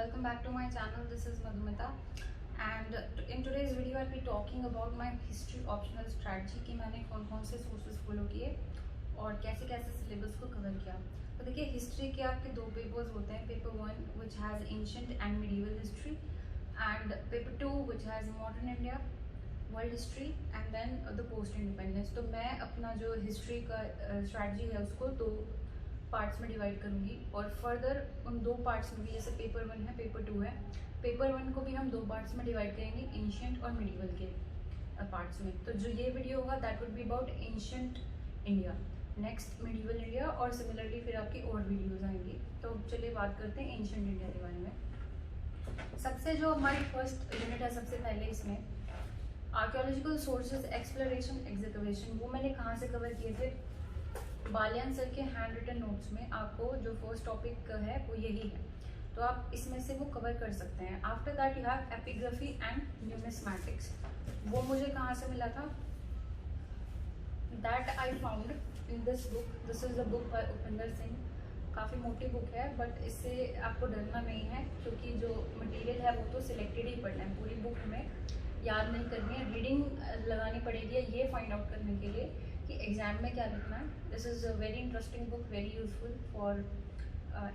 welcome back to my channel. This is Madhumita and in today's video I'll be talking about my history optional strategy कि मैंने कौन कौन से sources follow किए और कैसे कैसे syllabus को cover किया। तो देखिए history के आपके दो papers होते हैं, paper 1 which has ancient and medieval history and paper 2 which has modern India, world history and then the post independence। तो मैं अपना जो history का strategy है उसको दो पार्ट्स में डिवाइड करूंगी और फर्दर उन दो पार्ट्स में भी, जैसे पेपर 1 है पेपर 2 है, पेपर 1 को भी हम दो पार्ट्स में डिवाइड करेंगे, एंशिएंट और मिडिवल के पार्ट्स में। तो जो ये वीडियो होगा that would be about ancient India, next medieval India और सिमिलरली फिर आपकी और वीडियोज आएंगी। तो चलिए बात करते हैं एंशिएंट इंडिया के बारे में। सबसे जो हमारी फर्स्ट यूनिट है, सबसे पहले इसमें आर्कियोलॉजिकल सोर्सेज एक्सप्लोरेशन एग्जीक्यूशन, वो मैंने कहाँ से कवर किए थे, बालियान सर के हैंड रिटन नोट्स में। आपको जो फर्स्ट टॉपिक है वो यही है, तो आप इसमें से वो कवर कर सकते हैं। After that you have epigraphy and numismatics, वो मुझे कहाँ से मिला था, that I found in this book. This is a book by Upinder Singh, काफ़ी मोटी बुक है बट इससे आपको डरना नहीं है क्योंकि जो मटेरियल है वो तो सिलेक्टेड ही पढ़ना है, पूरी बुक में याद नहीं करनी है, रीडिंग लगानी पड़ेगी ये फाइंड आउट करने के लिए कि एग्जाम में क्या लिखना है। This is a very interesting book, very useful for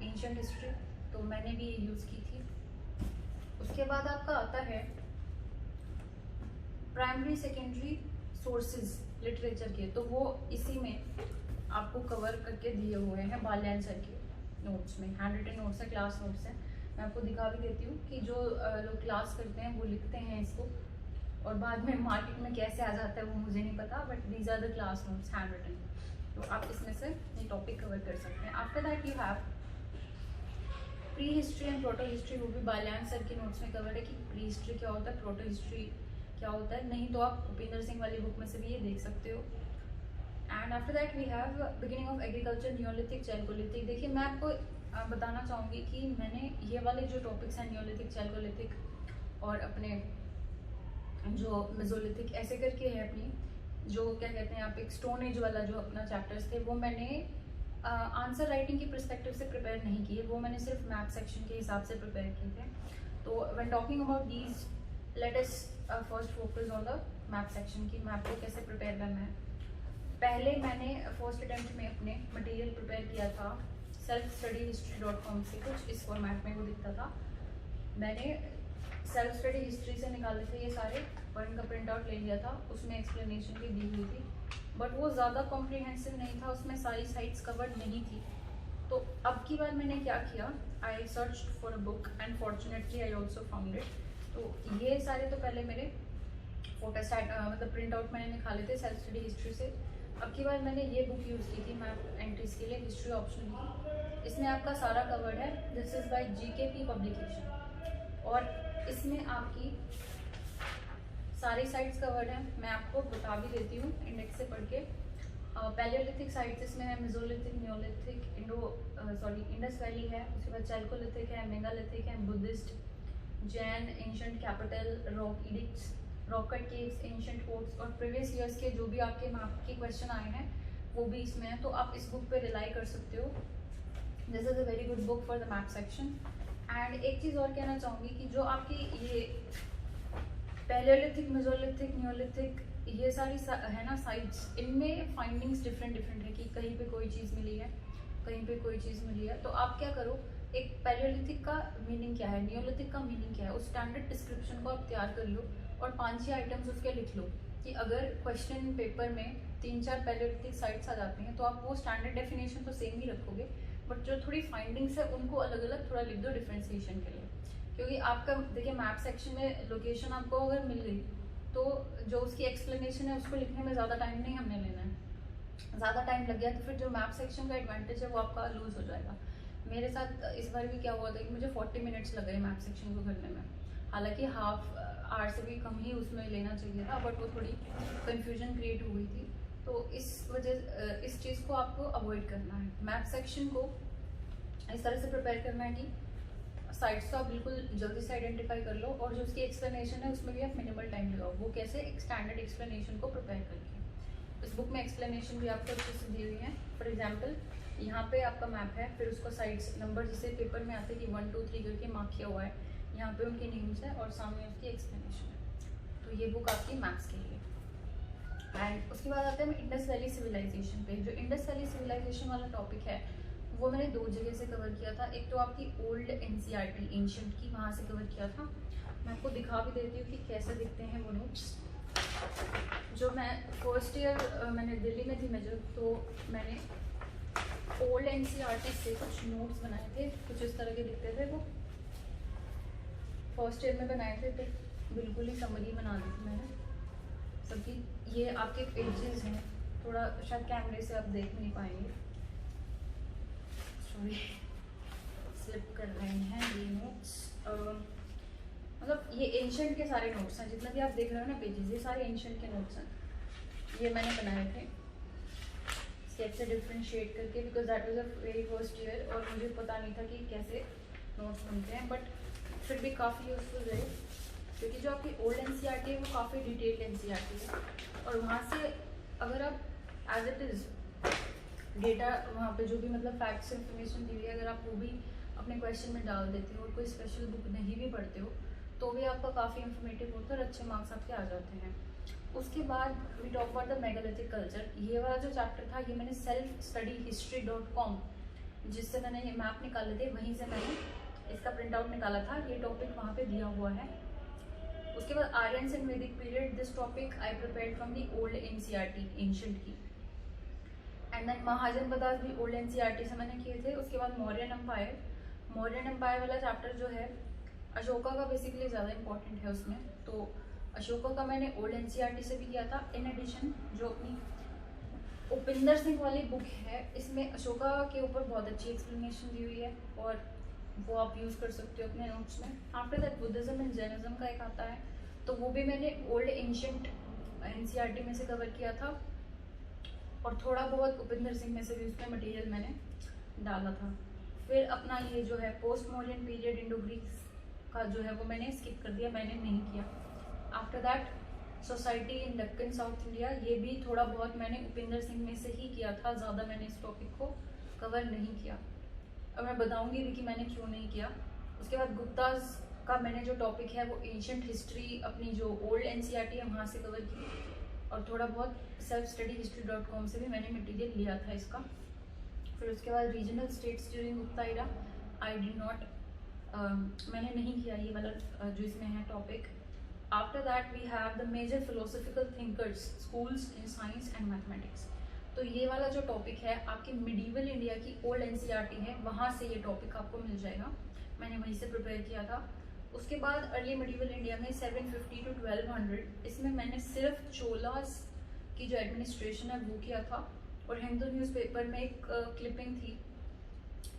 ancient history, तो मैंने भी ये यूज़ की थी। उसके बाद आपका आता है प्राइमरी सेकेंडरी सोर्सेज लिटरेचर के, तो वो इसी में आपको कवर करके दिए हुए हैं बालियान सर के नोट्स में। हैंड रिटन नोट्स है, क्लास नोट्स हैं, मैं आपको दिखा भी देती हूँ कि जो लोग क्लास करते हैं वो लिखते हैं इसको और बाद में मार्केट में कैसे आ जाता है वो मुझे नहीं पता, but these are the class notes hand written, तो आप इसमें से ये टॉपिक कवर कर सकते हैं। After that you have pre history and proto history, वो भी बालियान सर के नोट्स में कवर है कि प्री हिस्ट्री क्या होता है, प्रोटो हिस्ट्री क्या होता है, नहीं तो आप उपिंदर सिंह वाली बुक में से भी ये देख सकते हो। And after that we have beginning of agriculture, neolithic, chalcolithic. देखिए मैं आपको बताना चाहूँगी कि मैंने ये वाले जो टॉपिक्स हैं न्योलिथिक, चैल्कोलिथिक और अपने जो मेसोलिथिक ऐसे करके है अपनी जो क्या कहते हैं आप एक स्टोन एज वाला जो अपना चैप्टर्स थे, वो मैंने आंसर राइटिंग की पर्सपेक्टिव से प्रिपेयर नहीं किए, वो मैंने सिर्फ मैथ सेक्शन के हिसाब से प्रिपेयर किए थे। तो when talking about these let us first focus on the math section की, मैथ को कैसे प्रिपेयर करना है। पहले मैंने फर्स्ट अटेम्प्ट में अपने मटेरियल प्रिपेयर किया था selfstudyhistory.com से, कुछ इस फॉर्मेट में वो दिखता था। मैंने सेल्फ स्टडी हिस्ट्री से निकाले थे ये सारे और इनका प्रिंट आउट ले लिया था, उसमें एक्सप्लेनेशन भी दी हुई थी बट वो ज़्यादा कॉम्प्रिहेंसिव नहीं था, उसमें सारी साइट्स कवर्ड नहीं थी। तो अब की बार मैंने क्या किया, I search for a book and fortunately I also found it. तो ये सारे तो पहले मेरे फोटोस्टैट मतलब प्रिंट आउट मैंने निकाले थे सेल्फ स्टडी हिस्ट्री से। अब की बार मैंने ये बुक यूज़ की थी मैथ एंट्रीज के लिए, हिस्ट्री ऑप्शन की। इसमें आपका सारा कवर्ड है, this is by GKP publication और इसमें आपकी सारी साइट्स कवर्ड हैं। मैं आपको बता भी देती हूँ इंडेक्स से पढ़ के। पैलियोलिथिक साइट्स इसमें है, मेसोलिथिक, न्योलिथिक, इंडस वैली है, उसके बाद चैल्कोलिथिक है, मेगालिथिक है, Buddhist, Jain, ancient capital, rock edicts, rock cut caves, ancient forts और प्रीवियस ईयर्स के जो भी आपके मैप के क्वेश्चन आए हैं वो भी इसमें है। तो आप इस बुक पे रिलाई कर सकते हो, this is a very good book for the math section. And एक चीज़ और कहना चाहूँगी कि जो आपकी ये पैलियोलिथिक, मेसोलिथिक, न्योलिथिक ये सारी है ना साइट्स, इनमें फाइंडिंग्स डिफरेंट है कि कहीं पे कोई चीज़ मिली है, कहीं पे कोई चीज़ मिली है। तो आप क्या करो, एक पैलियोलिथिक का मीनिंग क्या है, न्योलिथिक का मीनिंग क्या है, उस स्टैंडर्ड डिस्क्रिप्शन को आप तैयार कर लो और 5-6 आइटम्स उसके लिख लो कि अगर क्वेश्चन पेपर में 3-4 पैलियोलिथिक साइट्स आ जाती हैं तो आप वो स्टैंडर्ड डेफिनेशन तो सेम ही रखोगे बट जो थोड़ी फाइंडिंग्स है उनको अलग अलग थोड़ा लिख दो डिफ्रेंसिएशन के लिए। क्योंकि आपका देखिए मैप सेक्शन में लोकेशन आपको अगर मिल गई तो जो उसकी एक्सप्लेनेशन है उसको लिखने में ज़्यादा टाइम नहीं हमने लेना है, ज़्यादा टाइम लग गया तो फिर जो मैप सेक्शन का एडवांटेज है वो आपका लूज हो जाएगा। मेरे साथ इस बार भी क्या हुआ था कि मुझे 40 मिनट्स लगे मैप सेक्शन को करने में, हालांकि हाफ आवर से भी कम ही उसमें लेना चाहिए था बट वो थोड़ी कन्फ्यूजन क्रिएट हुई थी। तो इस वजह इस चीज़ को आपको अवॉइड करना है। मैप सेक्शन को इस तरह से प्रिपेयर करना है कि साइट्स तो आप बिल्कुल जल्दी से आइडेंटिफाई कर लो और जो उसकी एक्सप्लेनेशन है उसमें भी आप मिनिमल टाइम लगाओ। वो कैसे, एक स्टैंडर्ड एक्सप्लेनेशन को प्रिपेयर करके। इस बुक में एक्सप्लेनेशन भी आपको अच्छे से दी हुई है। फॉर एग्जाम्पल यहाँ पे आपका मैप है, फिर उसको साइड्स नंबर जैसे पेपर में आते हैं कि 1 2 3 करके मार्क किया हुआ है, यहाँ पे उनके नेम्स है और सामने उसकी एक्सप्लेनेशन है। तो ये बुक आपकी मैथ्स के लिए। एंड उसके बाद आते हैं इंडस वैली सिविलाइजेशन पे। जो इंडस वैली सिविलाइजेशन वाला टॉपिक है वो मैंने 2 जगह से कवर किया था। एक तो आपकी ओल्ड एनसीईआरटी एंशिएंट की, वहाँ से कवर किया था। मैं आपको दिखा भी देती हूँ कि कैसे दिखते हैं वो नोट्स। जो मैं फर्स्ट ईयर मैंने दिल्ली में थी मेजर, तो मैंने ओल्ड एनसीईआरटी से कुछ नोट्स बनाए थे, कुछ इस तरह के दिखते थे वो। फर्स्ट ईयर में बनाए थे, तो बिल्कुल ही समरी बना दी थी मैंने सबकी। ये आपके पेजेस हैं, थोड़ा शायद कैमरे से आप देख नहीं पाएंगे, सॉरी स्लिप कर रहे हैं ये नोट्स। मतलब ये एंशिएंट के सारे नोट्स हैं, जितना भी आप देख रहे हो ना पेजेस, ये सारे एंशिएंट के नोट्स हैं। ये मैंने बनाए थे स्टेप से डिफ्रेंशिएट करके, because that was a very first year और मुझे पता नहीं था कि कैसे नोट्स बनते हैं, बट फिर भी काफ़ी यूजफुल रहे, क्योंकि जो आपकी ओल्ड एनसीईआरटी है वो काफ़ी डिटेल्ड एनसीईआरटी है। और वहाँ से अगर आप एज इट इज़ डेटा वहाँ पे जो भी मतलब फैक्ट्स इन्फॉर्मेशन दी हुई है, अगर आप वो भी अपने क्वेश्चन में डाल देते हो और कोई स्पेशल बुक नहीं भी पढ़ते हो, तो भी आपका काफ़ी इन्फॉर्मेटिव होता है और अच्छे मार्क्स आपके आ जाते हैं। उसके बाद we talk about the megalithic culture. ये वाला जो चैप्टर था ये मैंने selfstudyhistory.com, जिससे मैंने ये मैप निकाले थे, वहीं से मैंने इसका प्रिंट आउट निकाला था। ये टॉपिक वहाँ पे दिया हुआ है। उसके बाद आर्यन्स एंड वैदिक period, this topic I prepared from the old NCERT ancient की। एंड देन महाजनपदास भी ओल्ड एनसीईआरटी से मैंने किए थे। उसके बाद मौर्यन एम्पायर, मौर्यन एम्पायर वाला चैप्टर जो है अशोका का बेसिकली ज़्यादा इंपॉर्टेंट है उसमें, तो अशोका का मैंने ओल्ड एनसीईआरटी से भी किया था। इन एडिशन जो अपनी उपिंदर सिंह वाली बुक है, इसमें अशोका के ऊपर बहुत अच्छी एक्सप्लेनेशन दी हुई है और वो आप यूज़ कर सकते हो अपने नोट्स में। After that Buddhism and Jainism का एक आता है, तो वो भी मैंने ओल्ड एंशिएंट एनसीईआरटी में से कवर किया था और थोड़ा बहुत उपिंदर सिंह में से भी उसमें मटेरियल मैंने डाला था। फिर अपना ये जो है post Mauryan period Indo Greeks का जो है वो मैंने स्किप कर दिया, मैंने नहीं किया। After that society in Deccan south India, ये भी थोड़ा बहुत मैंने उपिंदर सिंह में से ही किया था, ज़्यादा मैंने इस टॉपिक को कवर नहीं किया। अब मैं बताऊंगी भी कि मैंने क्यों नहीं किया। उसके बाद गुप्ताज का मैंने जो टॉपिक है वो एंशिएंट हिस्ट्री अपनी जो ओल्ड एनसीईआरटी है वहाँ से कवर की, और थोड़ा बहुत selfstudyhistory.com से भी मैंने मटेरियल लिया था इसका। फिर उसके बाद regional states during Gupta era, I did not, मैंने नहीं किया ये वाला जो इसमें है topic. After that we have the major philosophical thinkers schools in science and mathematics. तो ये वाला जो टॉपिक है आपकी मिडीवल इंडिया की ओल्ड एनसीईआरटी है, वहाँ से ये टॉपिक आपको मिल जाएगा, मैंने वहीं से प्रिपेयर किया था। उसके बाद अर्ली मिडीवल इंडिया में 750 to 1200, इसमें मैंने सिर्फ चोलास की जो एडमिनिस्ट्रेशन है वो किया था, और हिंदू न्यूज़पेपर में एक क्लिपिंग थी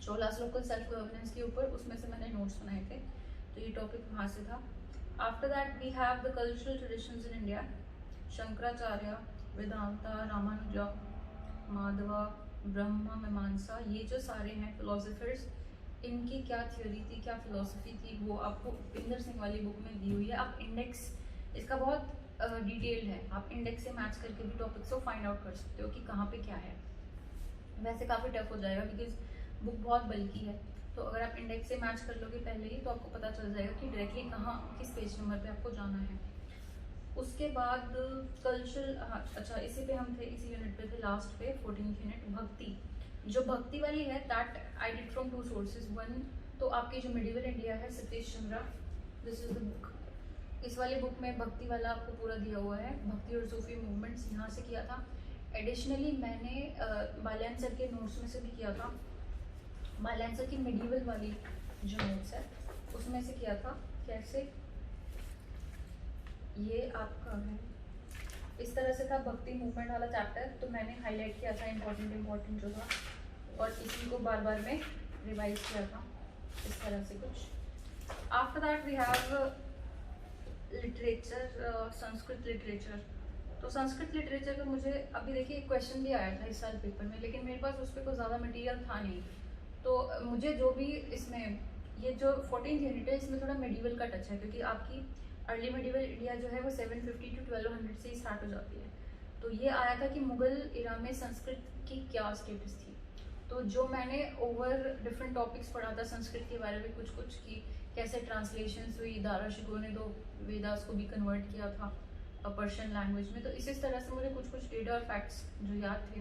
चोलास लोकल सेल्फ गवर्नेंस के ऊपर, उसमें से मैंने नोट्स बनाए थे, तो ये टॉपिक वहाँ से था। After that we have the cultural traditions in India, Shankaracharya, Vedanta, Ramanuja, Madhava, Brahma, Mimamsa, ये जो सारे हैं फिलोसफर्स, इनकी क्या थ्योरी थी, क्या फिलोसफी थी, वो आपको उपिंदर सिंह वाली बुक में दी हुई है। आप इंडेक्स इसका बहुत डिटेल्ड है, आप इंडेक्स से मैच करके भी टॉपिक्स को फाइंड आउट कर सकते हो कि कहाँ पे क्या है। वैसे काफ़ी टफ हो जाएगा बिकॉज बुक बहुत बल्कि है, तो अगर आप इंडेक्स से मैच कर लोगे पहले ही तो आपको पता चल जाएगा कि डायरेक्टली कहाँ किस पेज नंबर पे आपको जाना है। उसके बाद कल्चरल, हाँ अच्छा इसी पे हम थे, इसी यूनिट पे थे लास्ट पे 14th यूनिट, भक्ति। जो भक्ति वाली है that I did from 2 sources. One तो आपकी जो मिडिवल इंडिया है Satish Chandra, this is the book, इस वाली बुक में भक्ति वाला आपको पूरा दिया हुआ है, भक्ति और सूफी मूवमेंट्स, यहाँ से किया था। एडिशनली मैंने बाल्यान सर के नोट्स में से भी किया था, बाल्यान सर की मिडिवल वाली जो नोट्स है उसमें से किया था। कैसे, ये आपका है इस तरह से था भक्ति मूवमेंट वाला चैप्टर, तो मैंने हाईलाइट किया था इम्पोर्टेंट जो था, और इसी को बार बार में रिवाइज किया था इस तरह से कुछ। After that we have literature, Sanskrit literature. तो संस्कृत लिटरेचर का मुझे अभी देखिए क्वेश्चन भी आया था इस साल पेपर में, लेकिन मेरे पास उस पर कोई ज़्यादा मटेरियल था नहीं, तो मुझे जो भी इसमें ये जो 14th यूनिट है इसमें थोड़ा मेडिवल का टच है, क्योंकि आपकी अर्ली मेडिवल इंडिया जो है वो 750 to 1200 से ही स्टार्ट हो जाती है। तो ये आया था कि मुगल इरा में संस्कृत की क्या स्टेटस थी, तो जो मैंने ओवर डिफरेंट टॉपिक्स पढ़ा था संस्कृत के बारे में कुछ कुछ की कैसे ट्रांसलेशंस हुई, दारा शिकोह ने तो वेदास को भी कन्वर्ट किया था पर्शियन लैंग्वेज में, तो इस तरह से मुझे कुछ कुछ डेटा और फैक्ट्स जो याद थे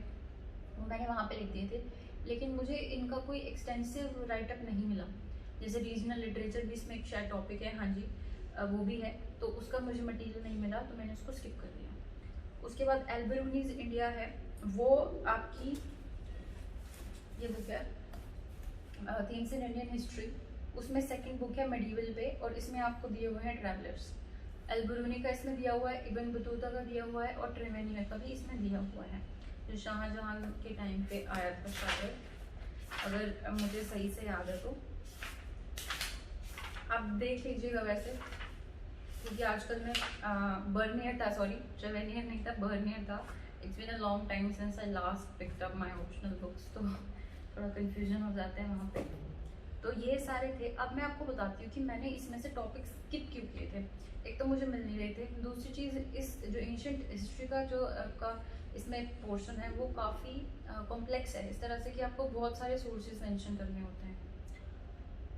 वो मैंने वहाँ पे लिख दिए थे। लेकिन मुझे इनका कोई एक्सटेंसिव राइटअप नहीं मिला। जैसे रीजनल लिटरेचर भी इसमें एक शायद टॉपिक है, हाँ जी वो भी है, तो उसका मुझे मटेरियल नहीं मिला तो मैंने उसको स्किप कर दिया। उसके बाद एल्बरूनीज इंडिया है, वो आपकी ये बुक है थीम्स इन इंडियन हिस्ट्री, उसमें सेकंड बुक है मेडिवल पे, और इसमें आपको दिए हुए हैं ट्रैवलर्स। एल्बरूनी का इसमें दिया हुआ है, इब्न बतूता का दिया हुआ है, और ट्रेवेनियर का भी इसमें दिया हुआ है, जो शाहजहां के टाइम पे आया था शायद, अगर मुझे सही से याद है तो आप देख लीजिएगा वैसे, क्योंकि आजकल में बर्नियर था, सॉरी ट्रेवेनियर नहीं था, बर्नियर था। It's been a long time since I last picked up my optional books, तो थोड़ा कंफ्यूजन हो जाता है वहाँ पे। तो ये सारे थे। अब मैं आपको बताती हूँ कि मैंने इसमें से टॉपिक्स स्किप क्यों किए थे। एक तो मुझे मिल नहीं रहे थे, दूसरी चीज़ इस जो एंशिएंट हिस्ट्री का जो आपका इसमें पोर्शन है वो काफ़ी कॉम्प्लेक्स है, इस तरह से कि आपको बहुत सारे सोर्सेज मेंशन करने होते हैं।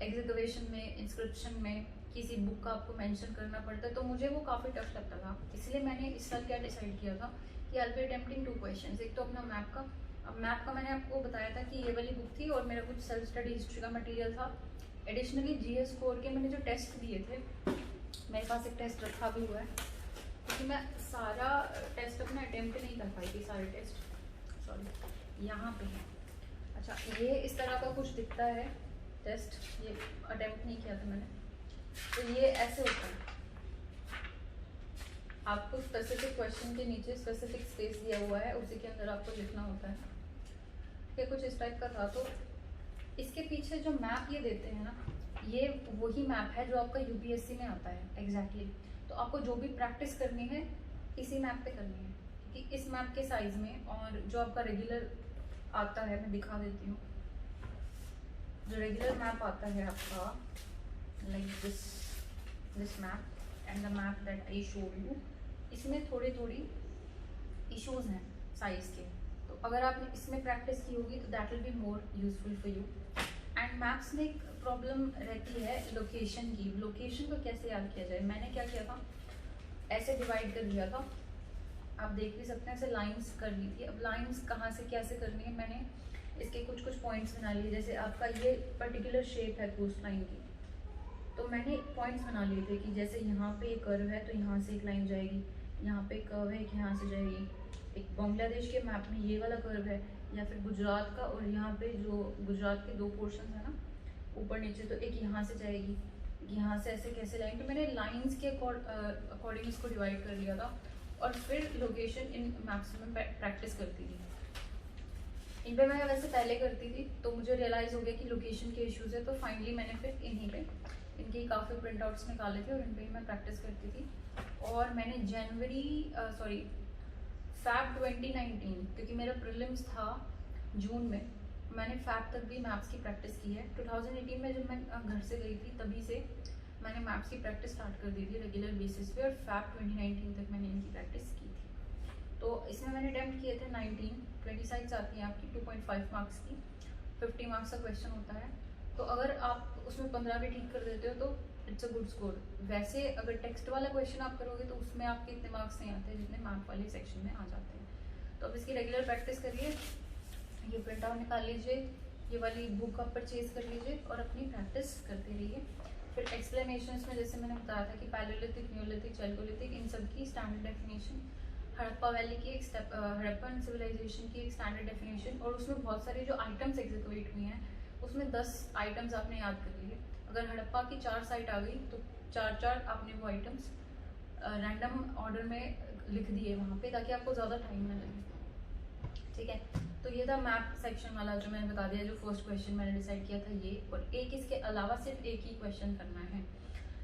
एग्जीक्यूशन में, इंस्क्रिप्शन में किसी बुक का आपको मेंशन करना पड़ता है, तो मुझे वो काफ़ी टफ लगता था। इसलिए मैंने इस साल क्या डिसाइड किया था कि I will be attempting 2 questions. एक तो अपना मैप का, अब मैप का मैंने आपको बताया था कि ये वाली बुक थी और मेरा कुछ सेल्फ स्टडी हिस्ट्री का मटेरियल था। एडिशनली जीएस कोर के मैंने जो टेस्ट दिए थे, मेरे पास एक टेस्ट रखा भी हुआ है, क्योंकि मैं सारा टेस्ट अपना अटेम्प्ट नहीं कर पाई थी, सारे टेस्ट, सॉरी यहाँ पे है। अच्छा, ये इस तरह का कुछ दिखता है टेस्ट, ये अटेम्प्ट नहीं किया था मैंने, तो ये ऐसे होता है, आपको स्पेसिफिक क्वेश्चन के नीचे स्पेसिफिक स्पेस दिया हुआ है, उसी के अंदर आपको लिखना होता है, ये कुछ इस टाइप का था। तो इसके पीछे जो मैप ये देते हैं ना, ये वही मैप है जो आपका यूपीएससी में आता है एग्जैक्टली। तो आपको जो भी प्रैक्टिस करनी है इसी मैप पे करनी है, क्योंकि इस मैप के साइज में, और जो आपका रेगुलर आता है मैं दिखा देती हूँ, जो रेगुलर मैप आता है आपका like this map and the map that I showed you, इसमें थोड़ी थोड़ी इश्यूज हैं साइज के, तो अगर आपने इसमें प्रैक्टिस की होगी तो that will be more useful for you. And maps में एक प्रॉब्लम रहती है लोकेशन की, लोकेशन को कैसे याद किया जाए। मैंने क्या किया था, ऐसे डिवाइड कर दिया था, आप देख भी सकते हैं, ऐसे लाइंस कर ली थी। अब लाइंस कहाँ से कैसे करनी है, मैंने इसके कुछ कुछ पॉइंट्स बना लिए। जैसे आपका ये पर्टिकुलर शेप है कोस्ट लाइन की, तो मैंने पॉइंट्स बना लिए थे कि जैसे यहाँ पे एक कर्व है तो यहाँ से एक लाइन जाएगी, यहाँ पे कर्व है कि यहाँ से जाएगी, एक बांग्लादेश के मैप में ये वाला कर्व है, या फिर गुजरात का, और यहाँ पे जो गुजरात के 2 पोर्शन है ना ऊपर नीचे, तो एक यहाँ से जाएगी, यहाँ से ऐसे कैसे जाएंगे। तो मैंने लाइंस के अकॉर्डिंग इसको डिवाइड कर लिया था, और फिर लोकेशन इन मैप्स में प्रैक्टिस करती थी। इन पे मैं वैसे पहले करती थी, तो मुझे रियलाइज़ हो गया कि लोकेशन के इश्यूज़ है, तो फाइनली मैंने फिर इन्हीं पे इनके काफ़ी प्रिंट आउट्स निकाले थे और इन पे ही मैं प्रैक्टिस करती थी। और मैंने फैब 2019, क्योंकि मेरा प्रीलिम्स था जून में, मैंने फैब तक भी मैप्स की प्रैक्टिस की है। 2018 में जब मैं घर से गई थी तभी से मैंने मैप्स की प्रैक्टिस स्टार्ट कर दी थी रेगुलर बेसिस पे, और फैब 2019 तक मैंने इनकी प्रैक्टिस की थी। तो इसमें मैंने अटैम्प्ट किए थे 19, 20 साइड्स आती हैं आपकी 2.5 मार्क्स की, 50 मार्क्स का क्वेश्चन होता है। तो अगर आप उसमें 15 भी ठीक कर देते हो तो इट्स अ गुड स्कोर। वैसे अगर टेक्स्ट वाला क्वेश्चन आप करोगे तो उसमें आपके इतने मार्क्स नहीं आते जितने मैप वाले सेक्शन में आ जाते हैं। तो अब इसकी रेगुलर प्रैक्टिस करिए, ये प्रिंट आउट निकाल लीजिए, ये वाली बुक आप परचेज कर लीजिए और अपनी प्रैक्टिस करते रहिए। फिर एक्सप्लेनेशन में जैसे मैंने बताया था कि पैलेयोलिथिक, न्यूलिथिक, चैल्कोलिथिक, इन सब की स्टैंडर्ड डेफिनेशन, हड़प्पा वैली की एक हड़प्पन सिविलाइजेशन की एक स्टैंडर्ड डेफिनेशन, और उसमें बहुत सारी जो आइटम्स एग्जीक्यूट हुई हैं उसमें 10 आइटम्स आपने याद कर लिए। अगर हड़प्पा की 4 साइट आ गई तो 4 आपने वो आइटम्स रैंडम ऑर्डर में लिख दिए वहाँ पे, ताकि आपको ज़्यादा टाइम ना लगे। ठीक है, तो ये था मैप सेक्शन वाला जो मैंने बता दिया, जो फर्स्ट क्वेश्चन मैंने डिसाइड किया था ये, और एक इसके अलावा सिर्फ एक ही क्वेश्चन करना है,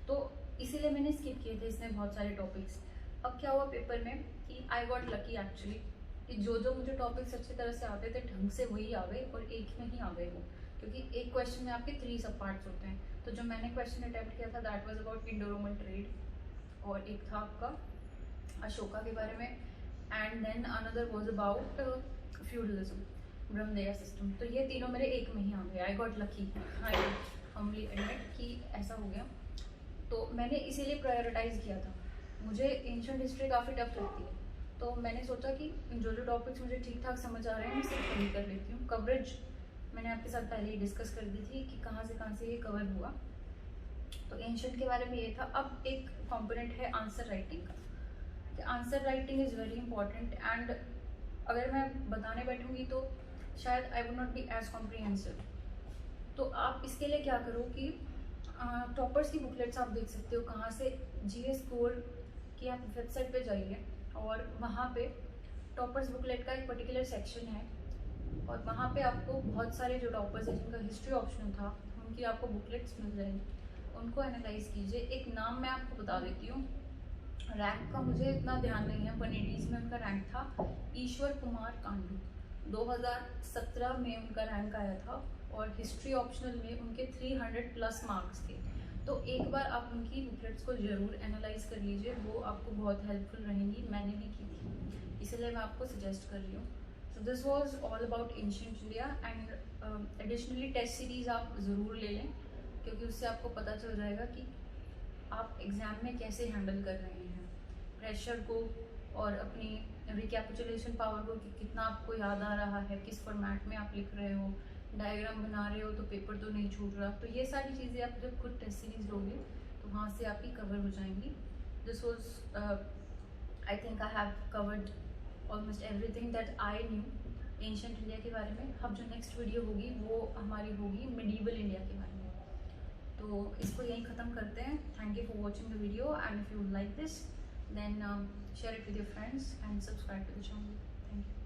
तो इसीलिए मैंने स्किप किए थे इसमें बहुत सारे टॉपिक्स। अब क्या हुआ पेपर में कि आई गॉट लकी एक्चुअली, कि जो मुझे टॉपिक्स अच्छी तरह से आते थे ढंग से वही आ गए, और एक में ही आ गए वो, क्योंकि एक क्वेश्चन में आपके 3 सब पार्ट्स होते हैं। तो जो मैंने क्वेश्चन अटेम्प्ट किया था that was about Indo Roman trade, और एक था आपका अशोका के बारे में, and then another was about feudalism. Brahmadeya system. तो ये तीनों मेरे एक में ही आ गए। I got lucky, I humbly admit कि ऐसा हो गया। तो मैंने इसीलिए प्रायोरिटाइज किया था। मुझे एंशिएंट हिस्ट्री काफ़ी टफ लगती है, तो मैंने सोचा कि जो जो टॉपिक्स मुझे ठीक ठाक समझ आ रहे हैं मैं सिर्फ वही कर लेती हूँ। कवरेज मैंने आपके साथ पहले ही डिस्कस कर दी थी कि कहाँ से ये कवर हुआ। तो एंशिएंट के बारे में ये था। अब एक कंपोनेंट है आंसर राइटिंग का। Answer writing is very important, and अगर मैं बताने बैठूंगी तो शायद I would not be as comprehensive. तो आप इसके लिए क्या करो कि टॉपर्स की बुकलेट्स आप देख सकते हो कहाँ से, जीएस स्कोर की आप वेबसाइट पे जाइए और वहाँ पे टॉपर्स बुकलेट का एक पर्टिकुलर सेक्शन है, और वहाँ पे आपको बहुत सारे जो टॉपर्स हैं जिनका हिस्ट्री ऑप्शनल था उनकी आपको बुकलेट्स मिल जाएंगी। उनको एनालाइज कीजिए। एक नाम मैं आपको बता देती हूँ, रैंक का मुझे इतना ध्यान नहीं है, 180s में उनका रैंक था। ईश्वर कुमार कांडू, 2017 में उनका रैंक आया था, और हिस्ट्री ऑप्शनल में उनके 300+ मार्क्स थे। तो एक बार आप उनकी बुकलेट्स को ज़रूर एनालाइज कर लीजिए, वो आपको बहुत हेल्पफुल रहेंगी। मैंने भी की थी, इसलिए मैं आपको सजेस्ट कर रही हूँ। So this was all about ancient India, and additionally test series आप ज़रूर ले लें, क्योंकि उससे आपको पता चल जाएगा कि आप एग्ज़ाम में कैसे हैंडल कर रहे हैं प्रेशर को, और अपनी रिकैपिचुलेशन पावर को कि कितना आपको याद आ रहा है, किस फॉर्मेट में आप लिख रहे हो, डायग्राम बना रहे हो तो पेपर तो नहीं छूट रहा। तो ये सारी चीज़ें आप जब खुद टेस्ट सीरीज लोगे तो वहाँ से आपकी कवर हो जाएंगी। This was I think I have covered almost everything that I knew ancient India के बारे में। अब जो नेक्स्ट वीडियो होगी वो हमारी होगी मिडीवल इंडिया के बारे में। तो इसको यहीं ख़त्म करते हैं। Thank you for watching the video, and if you like this then share it with your friends and subscribe to the channel. Thank you.